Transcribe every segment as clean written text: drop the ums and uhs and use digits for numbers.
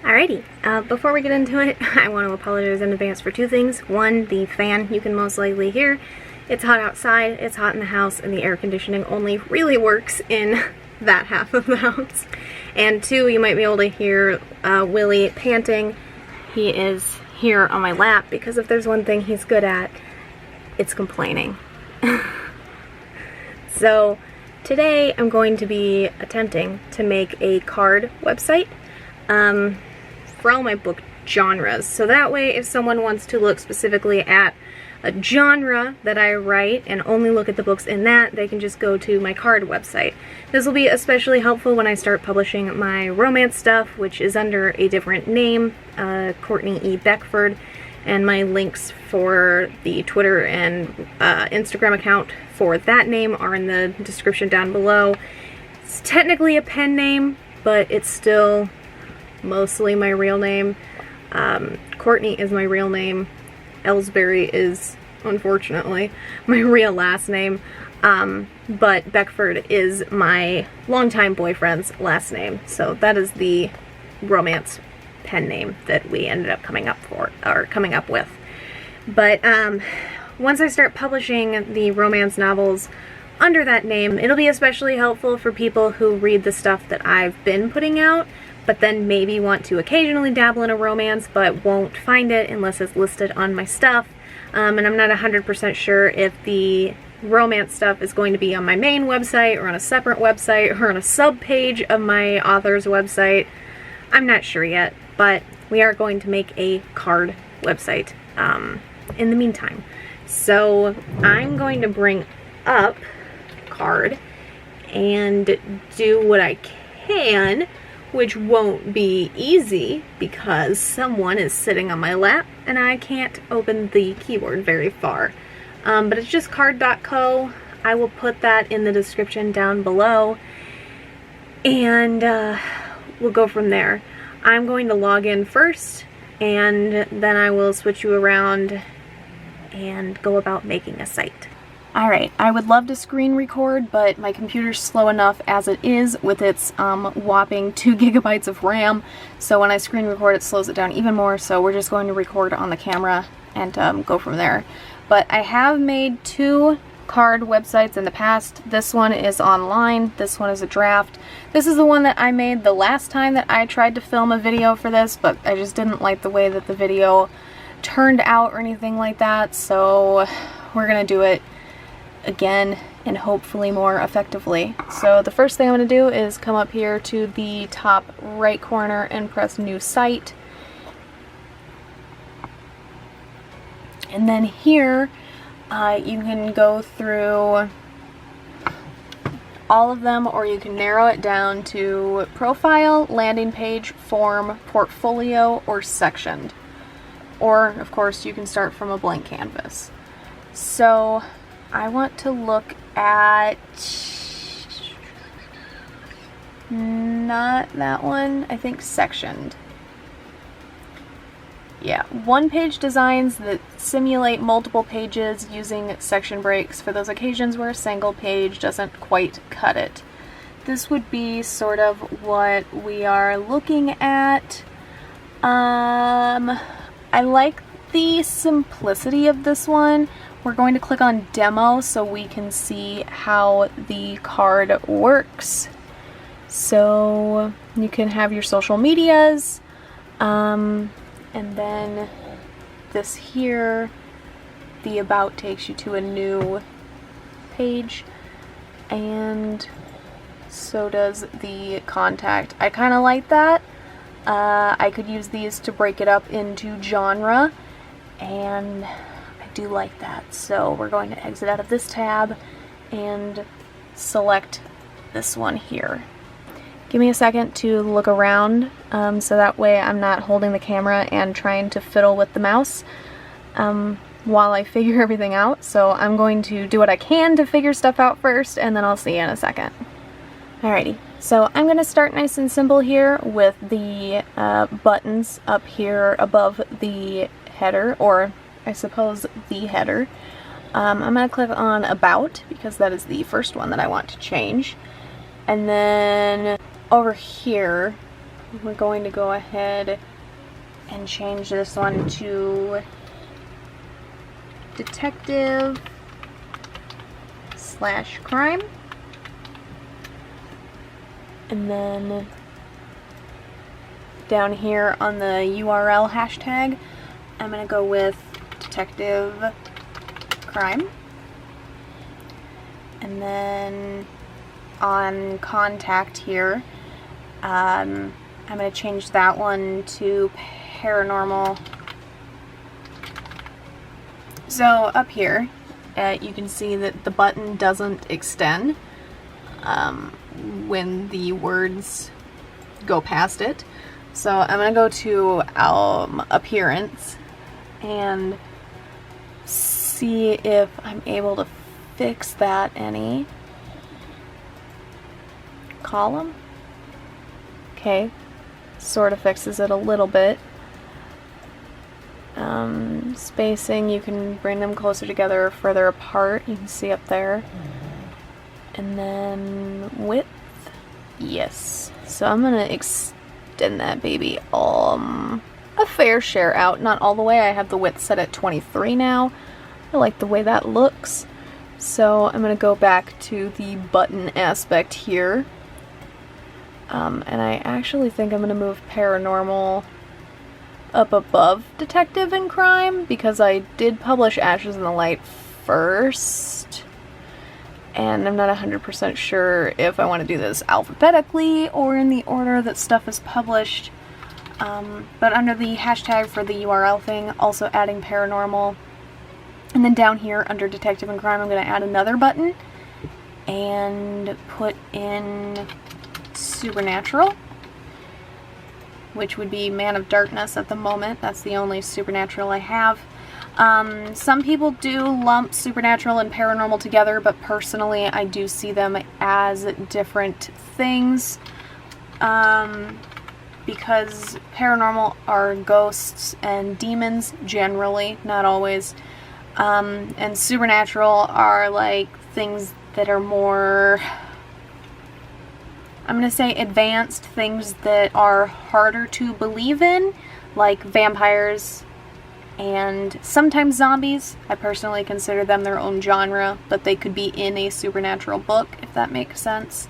Alrighty, before we get into it, I want to apologize in advance for two things. One, the fan you can most likely hear. It's hot outside, it's hot in the house, and the air conditioning only really works in that half of the house. And two, you might be able to hear Willie panting. He is here on my lap because if there's one thing he's good at, it's complaining. So today I'm going to be attempting to make a card website for all my book genres. So that way if someone wants to look specifically at a genre that I write and only look at the books in that, they can just go to my card website. This will be especially helpful when I start publishing my romance stuff, which is under a different name, Courtney E. Beckford, and my links for the Twitter and Instagram account for that name are in the description down below. It's technically a pen name, but it's still mostly my real name. Courtney is my real name. Ellsbury is, unfortunately, my real last name. But Beckford is my longtime boyfriend's last name. So that is the romance pen name that we ended up coming up with. But once I start publishing the romance novels under that name, it'll be especially helpful for people who read the stuff that I've been putting out, but then maybe want to occasionally dabble in a romance but won't find it unless it's listed on my stuff. And I'm not 100% sure if the romance stuff is going to be on my main website or on a separate website or on a sub-page of my author's website. I'm not sure yet, but we are going to make a card website in the meantime. So I'm going to bring up card and do what I can, which won't be easy because someone is sitting on my lap and I can't open the keyboard very far. But it's just card.co. I will put that in the description down below and we'll go from there. I'm going to log in first and then I will switch you around and go about making a site. Alright, I would love to screen record, but my computer's slow enough as it is with its whopping 2 gigabytes of RAM, so when I screen record it slows it down even more, so we're just going to record on the camera and go from there. But I have made 2 card websites in the past. This one is online, this one is a draft. This is the one that I made the last time that I tried to film a video for this, but I just didn't like the way that the video turned out or anything like that, so we're gonna do it again and hopefully more effectively. So the first thing I'm going to do is come up here to the top right corner and press new site. And then here you can go through all of them, or you can narrow it down to profile, landing page, form, portfolio, or sectioned. Or of course you can start from a blank canvas. So I want to look at, not that one, I think sectioned. Yeah, one-page designs that simulate multiple pages using section breaks for those occasions where a single page doesn't quite cut it. This would be sort of what we are looking at. I like the simplicity of this one. We're going to click on demo so we can see how the card works. So you can have your social medias, and then this here, the about takes you to a new page, and so does the contact. I kind of like that. I could use these to break it up into genre, and do like that. So we're going to exit out of this tab and select this one here. Give me a second to look around so that way I'm not holding the camera and trying to fiddle with the mouse while I figure everything out. So I'm going to do what I can to figure stuff out first, and then I'll see you in a second. Alrighty, so I'm going to start nice and simple here with the buttons up here above the header, or I suppose the header. I'm going to click on About because that is the first one that I want to change. And then over here we're going to go ahead and change this one to detective/crime. And then down here on the URL hashtag, I'm going to go with detective crime. And then on contact here, I'm going to change that one to paranormal. So up here, you can see that the button doesn't extend when the words go past it. So I'm going to go to appearance and see if I'm able to fix that any. Column. Okay, sort of fixes it a little bit. Spacing, you can bring them closer together or further apart. You can see up there. And then width. Yes. So I'm going to extend that baby a fair share out. Not all the way. I have the width set at 23 now. I like the way that looks. So I'm going to go back to the button aspect here. And I actually think I'm going to move paranormal up above detective and crime, because I did publish Ashes in the Light first. And I'm not 100% sure if I want to do this alphabetically or in the order that stuff is published. But under the hashtag for the URL thing, also adding paranormal. And then down here under detective and crime, I'm going to add another button and put in supernatural, which would be Man of Darkness at the moment. That's the only supernatural I have. Some people do lump supernatural and paranormal together, but personally I do see them as different things, because paranormal are ghosts and demons generally, not always, and supernatural are like things that are more, I'm going to say advanced, things that are harder to believe in, like vampires and sometimes zombies. I personally consider them their own genre, but they could be in a supernatural book, if that makes sense.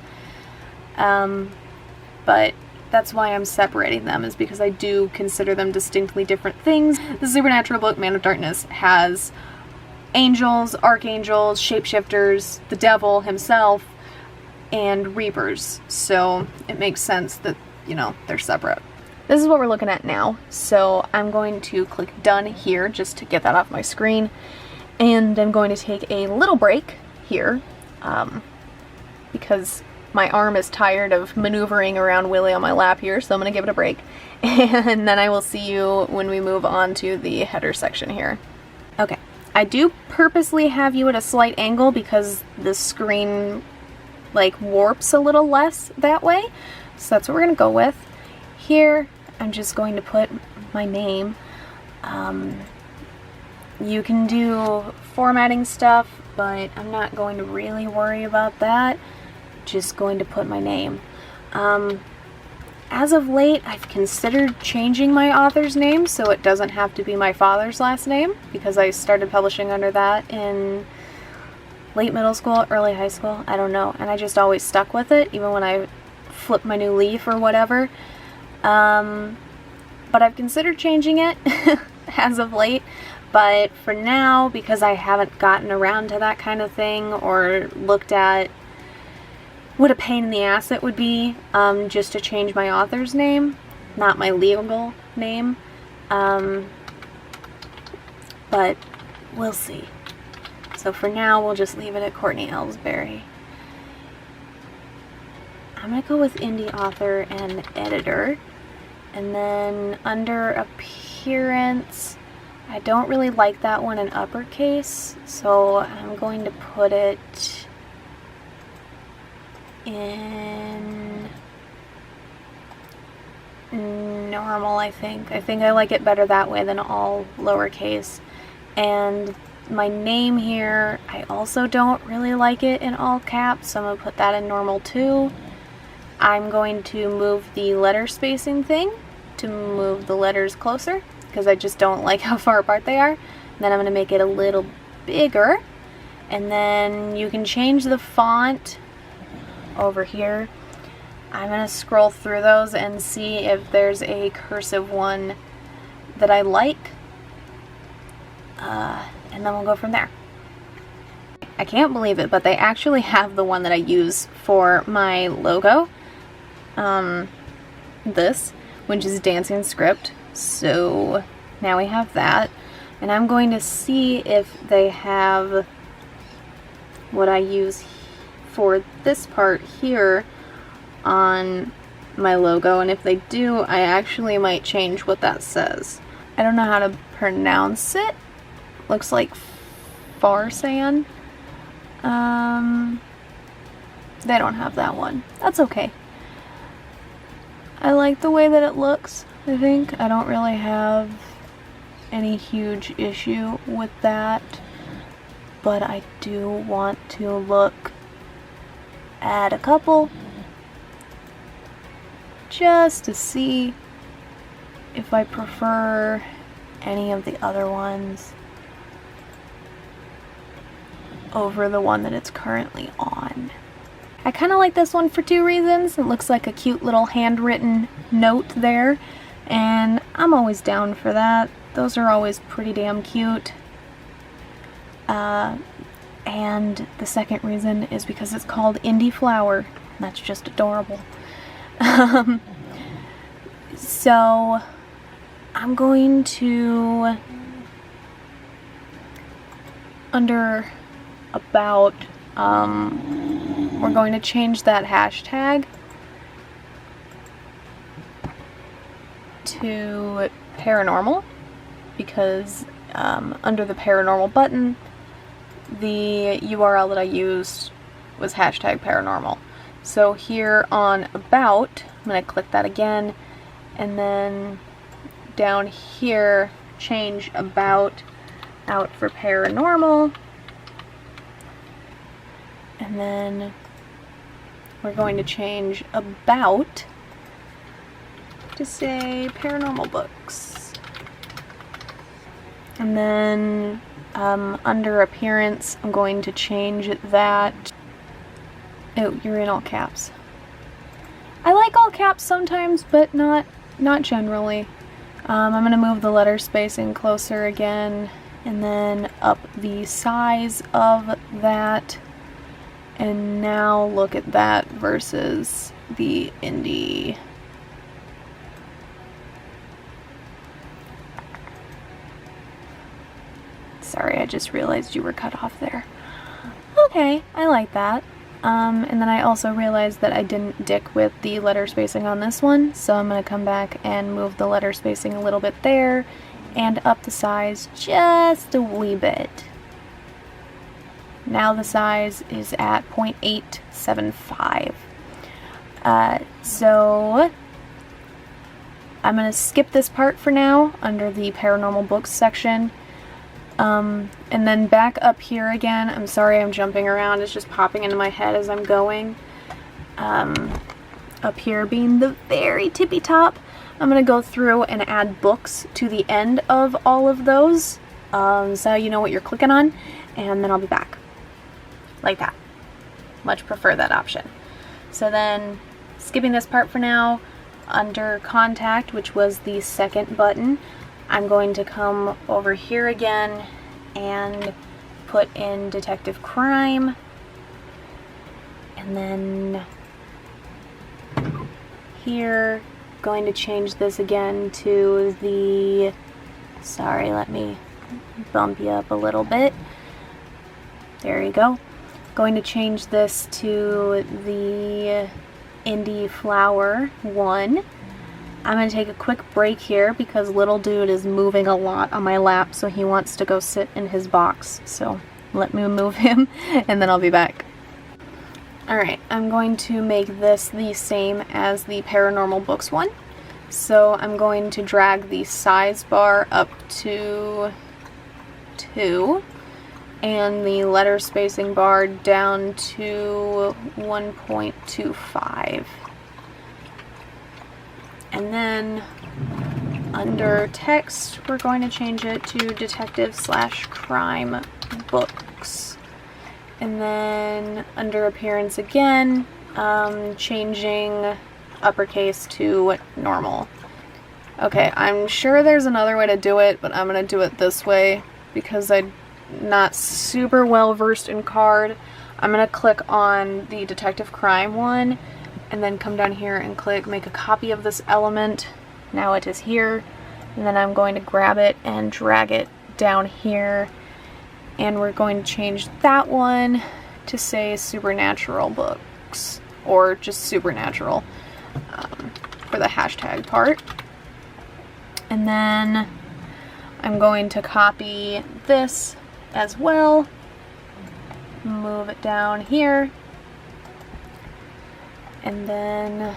But that's why I'm separating them, is because I do consider them distinctly different things. The supernatural book, Man of Darkness, has angels, archangels, shapeshifters, the devil himself, and reapers, so it makes sense that, you know, they're separate. This is what we're looking at now, so I'm going to click done here just to get that off my screen, and I'm going to take a little break here, because my arm is tired of maneuvering around Willie on my lap here, so I'm going to give it a break, and then I will see you when we move on to the header section here. Okay, I do purposely have you at a slight angle because the screen like warps a little less that way, so that's what we're gonna go with. Here I'm just going to put my name. You can do formatting stuff, but I'm not going to really worry about that. Just going to put my name. As of late, I've considered changing my author's name so it doesn't have to be my father's last name, because I started publishing under that in late middle school, early high school, I don't know, and I just always stuck with it, even when I flipped my new leaf or whatever. But I've considered changing it as of late, but for now, because I haven't gotten around to that kind of thing or looked at what a pain in the ass it would be just to change my author's name, not my legal name, but we'll see. So for now, we'll just leave it at Courtney Ellsbury. I'm going to go with indie author and editor. And then under appearance, I don't really like that one in uppercase, so I'm going to put it in normal, I think. I think I like it better that way than all lowercase. And my name here, I also don't really like it in all caps, so I'm going to put that in normal too. I'm going to move the letter spacing thing to move the letters closer because I just don't like how far apart they are. And then I'm going to make it a little bigger, and then you can change the font over here. I'm going to scroll through those and see if there's a cursive one that I like, and then we'll go from there. I can't believe it, but they actually have the one that I use for my logo, this, which is Dancing Script. So now we have that, and I'm going to see if they have what I use for this part here on my logo, and if they do, I actually might change what that says. I don't know how to pronounce it. Looks like Farsan. They don't have that one. That's okay. I like the way that it looks, I think. I don't really have any huge issue with that, but I do want to look at a couple just to see if I prefer any of the other ones over the one that it's currently on. I kind of like this one for two reasons. It looks like a cute little handwritten note there, and I'm always down for that. Those are always pretty damn cute. And the second reason is because it's called Indie Flower. That's just adorable. So I'm going to, under about, we're going to change that hashtag to paranormal, because under the paranormal button, the URL that I used was hashtag paranormal. So here on about, I'm going to click that again, and then down here change about out for paranormal, and then we're going to change about to say paranormal books. And then under appearance, I'm going to change that. Oh, you're in all caps. I like all caps sometimes, but not generally. I'm going to move the letter spacing closer again, and then up the size of that. And now look at that versus the indie. Sorry, I just realized you were cut off there. Okay, I like that. And then I also realized that I didn't dick with the letter spacing on this one, so I'm going to come back and move the letter spacing a little bit there, and up the size just a wee bit. Now the size is at 0.875. So I'm going to skip this part for now under the paranormal books section. And then back up here again. I'm sorry I'm jumping around, it's just popping into my head as I'm going. Up here being the very tippy top, I'm going to go through and add books to the end of all of those, so you know what you're clicking on, and then I'll be back. Like that. Much prefer that option. So then, skipping this part for now, under contact, which was the second button, I'm going to come over here again and put in Detective Crime, and then here, going to change this again to the, sorry, let me bump you up a little bit, there you go. Going to change this to the Indie Flower one. I'm going to take a quick break here because little dude is moving a lot on my lap, so he wants to go sit in his box. So let me move him and then I'll be back. Alright, I'm going to make this the same as the paranormal books one. So I'm going to drag the size bar up to 2 and the letter spacing bar down to 1.25. And then under text, we're going to change it to detective/crime books. And then under appearance again, changing uppercase to normal. Okay, I'm sure there's another way to do it, but I'm gonna do it this way because I'm not super well versed in card. I'm gonna click on the detective crime one and then come down here and click make a copy of this element. Now it is here, and then I'm going to grab it and drag it down here, and we're going to change that one to say supernatural books, or just supernatural for the hashtag part. And then I'm going to copy this as well, move it down here, and then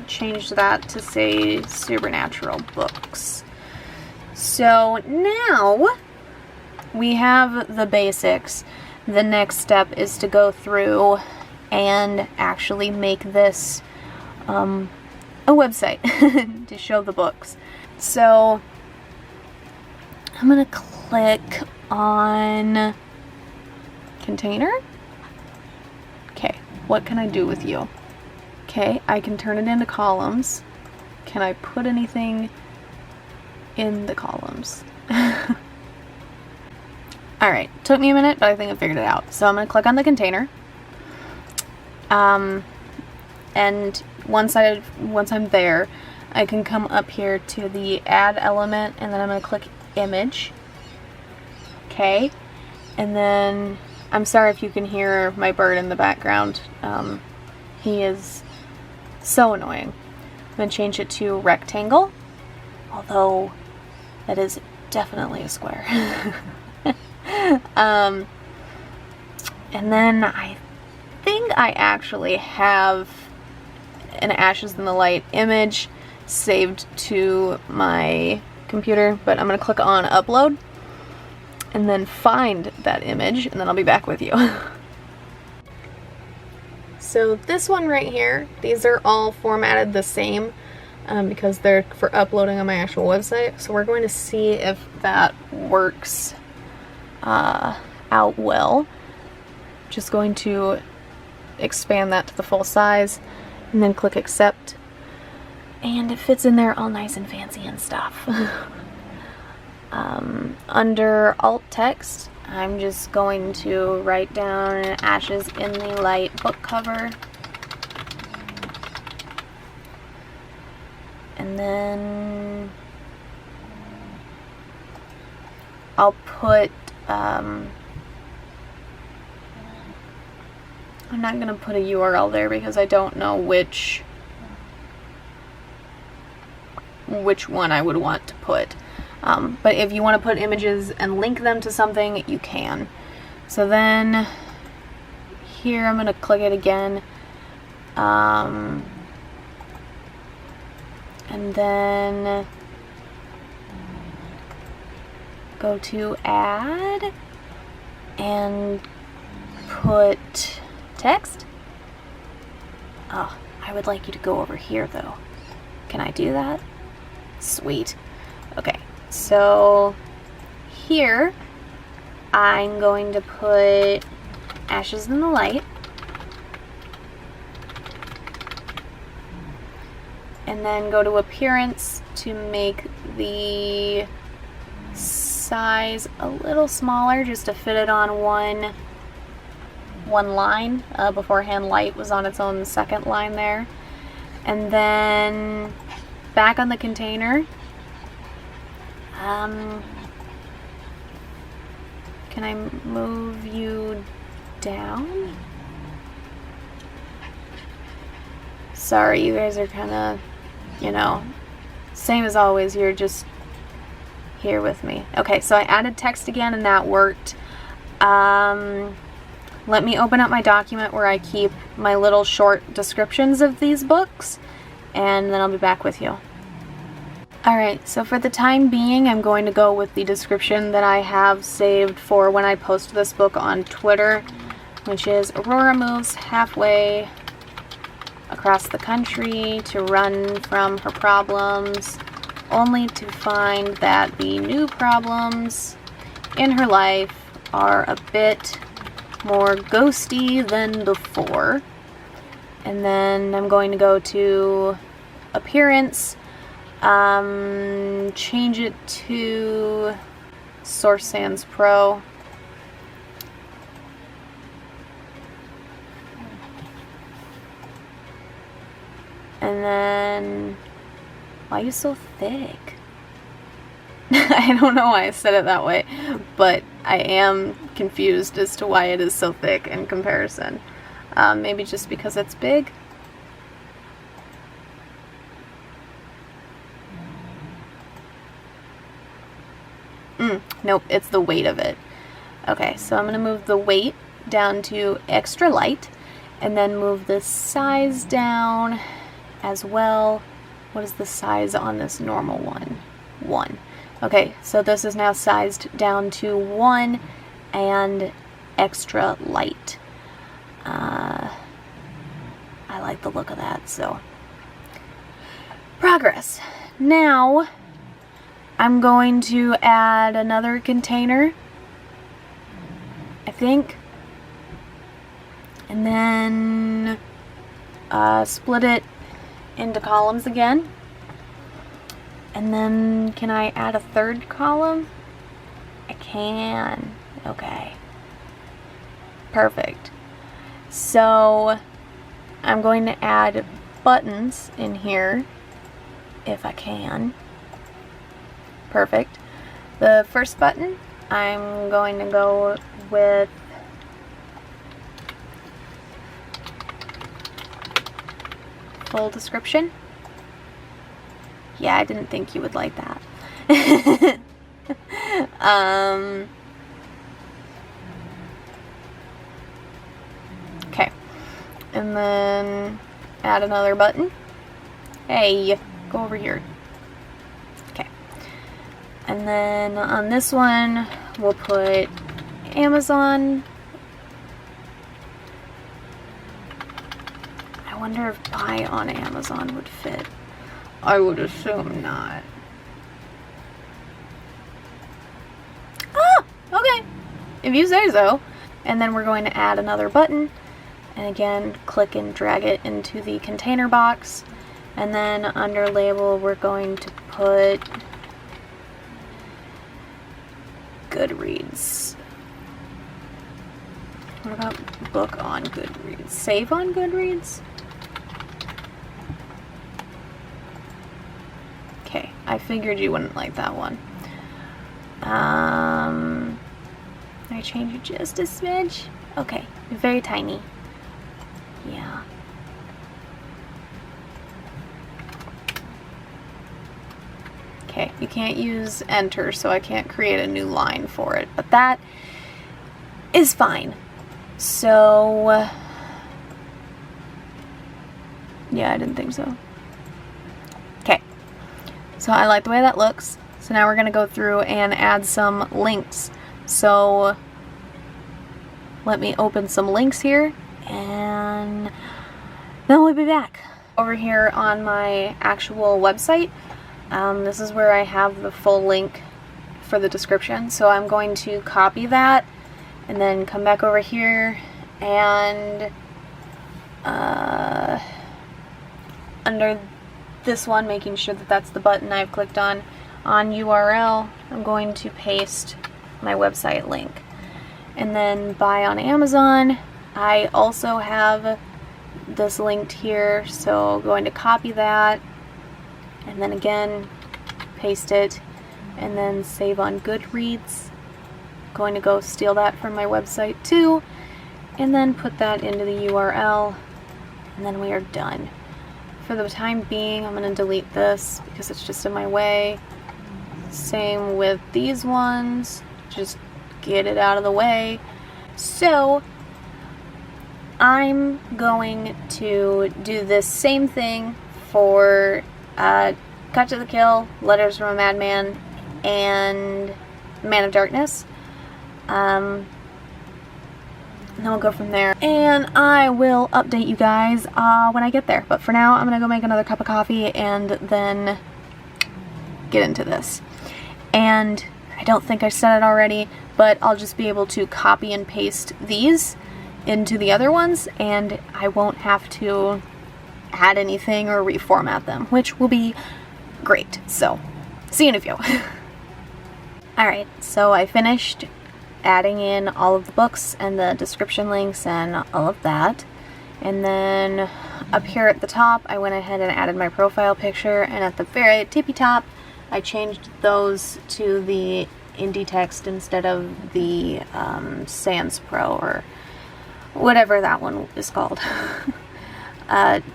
change that to say supernatural books. So now we have the basics. The next step is to go through and actually make this a website to show the books. So I'm gonna click on container. Okay, what can I do with you? Okay, I can turn it into columns. Can I put anything in the columns? Alright, took me a minute, but I think I figured it out. So I'm going to click on the container. And once I'm there, I can come up here to the add element, and then I'm going to click image. Okay, and then I'm sorry if you can hear my bird in the background. He is so annoying. I'm going to change it to rectangle, although that is definitely a square. And then I think I actually have an Ashes in the Light image saved to my computer, but I'm going to click on upload and then find that image, and then I'll be back with you. So this one right here, these are all formatted the same because they're for uploading on my actual website. So we're going to see if that works out well. Just going to expand that to the full size and then click accept. And it fits in there all nice and fancy and stuff. Under alt text, I'm just going to write down Ashes in the Light book cover. And then I'll put, I'm not going to put a URL there because I don't know which one I would want to put. But if you want to put images and link them to something, you can. So then here I'm going to click it again. And then go to add and put text. Oh, I would like you to go over here though. Can I do that? Sweet. Okay. So here I'm going to put Ashes in the Light, and then go to appearance to make the size a little smaller just to fit it on one line. Beforehand light was on its own second line there. And then back on the container, can I move you down? Sorry, you guys are kind of, you know, same as always, you're just here with me. Okay, so I added text again and that worked. Let me open up my document where I keep my little short descriptions of these books, and then I'll be back with you. Alright, so for the time being, I'm going to go with the description that I have saved for when I post this book on Twitter, which is Aurora moves halfway across the country to run from her problems, only to find that the new problems in her life are a bit more ghosty than before. And then I'm going to go to appearance, change it to Source Sans Pro. And then, why are you so thick? I don't know why I said it that way, but I am confused as to why it is so thick in comparison. Maybe just because it's big? Nope, it's the weight of it. Okay, so I'm going to move the weight down to extra light, and then move the size down as well. What is the size on this normal one? 1. Okay, so this is now sized down to 1 and extra light. I like the look of that, so. Progress. Now, I'm going to add another container, I think. And then split it into columns again. And then can I add a third column? I can. Okay. Perfect. So I'm going to add buttons in here if I can. Perfect. The first button, I'm going to go with full description. Yeah, I didn't think you would like that. Okay. And then add another button. Hey, go over here. Okay. And then on this one, we'll put Amazon. I wonder if buy on Amazon would fit. I would assume not. Ah, okay. If you say so. And then we're going to add another button. And again, click and drag it into the container box. And then under label, we're going to put Goodreads. What about book on Goodreads? Save on Goodreads? Okay, I figured you wouldn't like that one. Can I change it just a smidge? Okay, very tiny. Yeah. Okay, you can't use enter, so I can't create a new line for it, but that is fine. So, yeah, I didn't think so. Okay, so I like the way that looks. So now we're going to go through and add some links. So, let me open some links here, and then we'll be back. Over here on my actual website, this is where I have the full link for the description. So I'm going to copy that and then come back over here and under this one, making sure that that's the button I've clicked on URL, I'm going to paste my website link. And then buy on Amazon, I also have this linked here, so going to copy that and then again paste it and then save on Goodreads. Going to go steal that from my website too and then put that into the URL and then we are done. For the time being, I'm going to delete this because it's just in my way. Same with these ones, just get it out of the way. So I'm going to do this same thing for Cut to the Kill, Letters from a Madman, and Man of Darkness. and then we'll go from there. And I will update you guys when I get there. But for now, I'm gonna go make another cup of coffee and then get into this. And I don't think I said it already, but I'll just be able to copy and paste these into the other ones, and I won't have to add anything or reformat them, which will be great. So, see you in a few. Alright, so I finished adding in all of the books and the description links and all of that. And then up here at the top, I went ahead and added my profile picture, and at the very tippy top, I changed those to the indie text instead of the Sans Pro or whatever that one is called.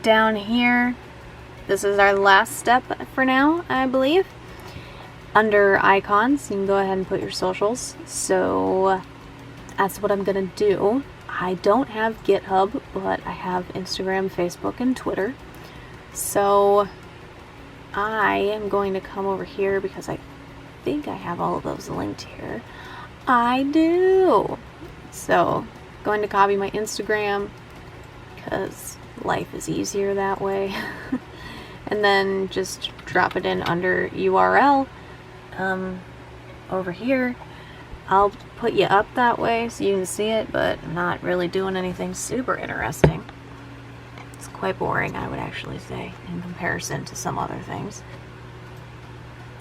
Down here, this is our last step for now, I believe. Under icons, you can go ahead and put your socials. So that's what I'm gonna do. I don't have GitHub, but I have Instagram, Facebook, and Twitter. So I am going to come over here because I think I have all of those linked here. I do. So going to copy my Instagram because life is easier that way. And then just drop it in under URL over here. I'll put you up that way so you can see it, but I'm not really doing anything super interesting. It's quite boring, I would actually say, in comparison to some other things.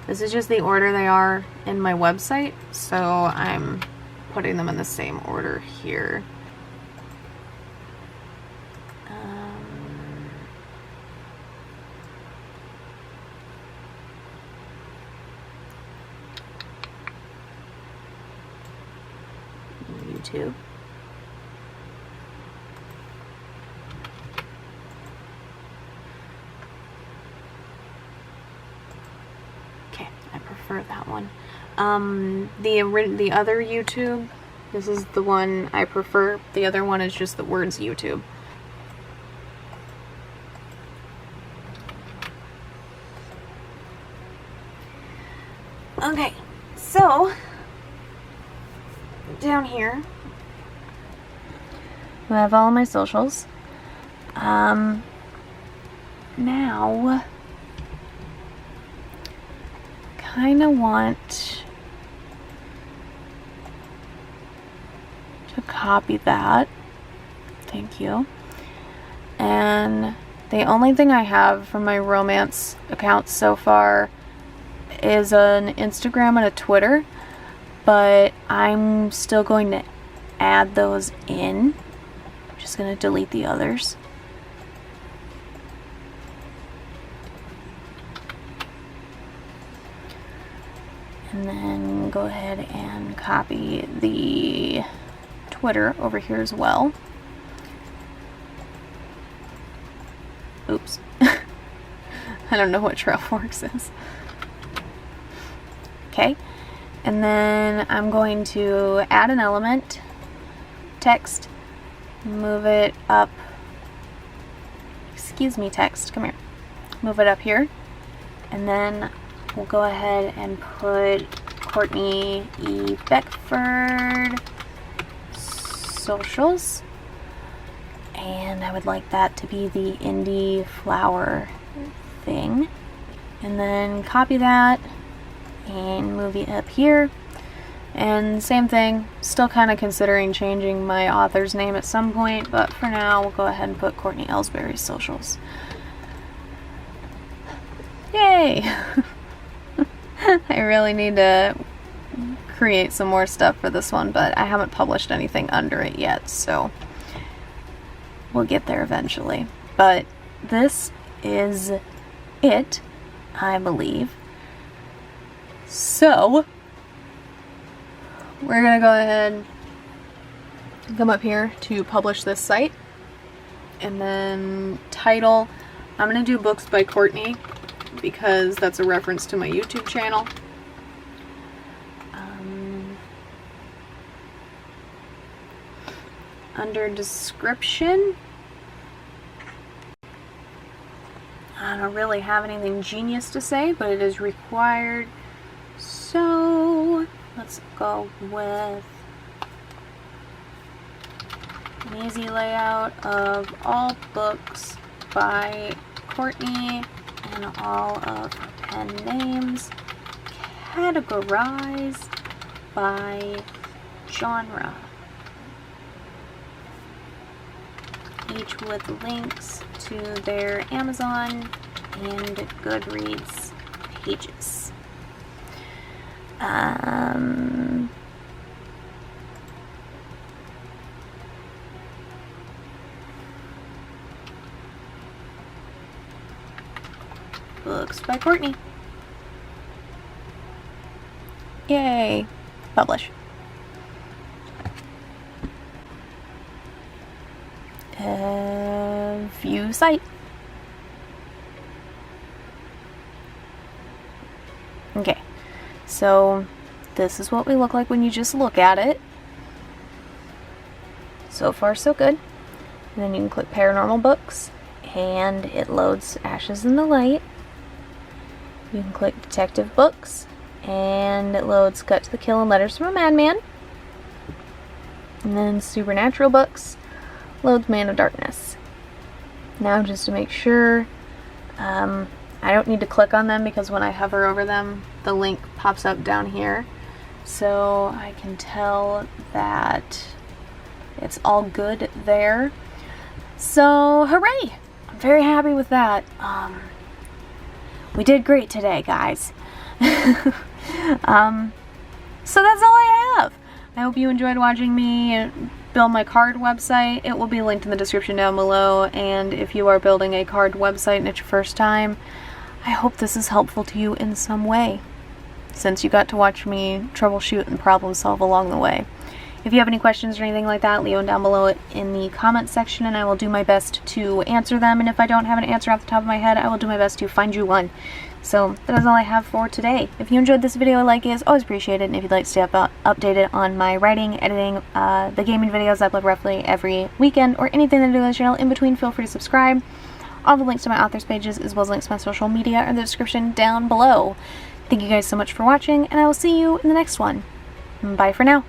This is just the order they are in my website, so I'm putting them in the same order here. YouTube. Okay, I prefer that one. The other YouTube, this is the one I prefer. The other one is just the words YouTube. Okay, so down here I have all my socials. Now kind of want to copy that. Thank you. And the only thing I have from my romance accounts so far is an Instagram and a Twitter, but I'm still going to add those in. I'm just going to delete the others. And then go ahead and copy the Twitter over here as well. Oops. I don't know what Trailworks is. Okay. And then I'm going to add an element, text, move it up. Excuse me, text, come here. Move it up here. And then we'll go ahead and put Courtney E. Beckford socials. And I would like that to be the indie flower thing. And then copy that and move it up here. And same thing, still kind of considering changing my author's name at some point, but for now we'll go ahead and put Courtney Ellsbury's socials. Yay! I really need to create some more stuff for this one, but I haven't published anything under it yet, so we'll get there eventually. But this is it, I believe. So we're gonna go ahead and come up here to publish this site, and then title, I'm gonna do books by Courtney because that's a reference to my YouTube channel. Under description, I don't really have anything genius to say, but it is required. So let's go with an easy layout of all books by Courtney and all of her pen names, categorized by genre, each with links to their Amazon and Goodreads pages. Books by Courtney. Yay! Publish. View site. Okay, so this is what we look like when you just look at it. So far, so good. And then you can click Paranormal Books, and it loads Ashes in the Light. You can click Detective Books, and it loads Cut to the Kill and Letters from a Madman. And then Supernatural Books loads Man of Darkness. Now, just to make sure, I don't need to click on them because when I hover over them, the link pops up down here. So I can tell that it's all good there. So, hooray! I'm very happy with that. We did great today, guys. So that's all I have. I hope you enjoyed watching me build my card website. It will be linked in the description down below, and if you are building a card website and it's your first time, I hope this is helpful to you in some way, since you got to watch me troubleshoot and problem solve along the way. If you have any questions or anything like that, leave them down below in the comments section and I will do my best to answer them, and if I don't have an answer off the top of my head, I will do my best to find you one. So that is all I have for today. If you enjoyed this video, a like is always appreciated, and if you'd like to stay updated on my writing, editing, the gaming videos I upload roughly every weekend, or anything that I do on the channel in between, feel free to subscribe. All the links to my authors pages, as well as links to my social media, are in the description down below. Thank you guys so much for watching, and I will see you in the next one. Bye for now.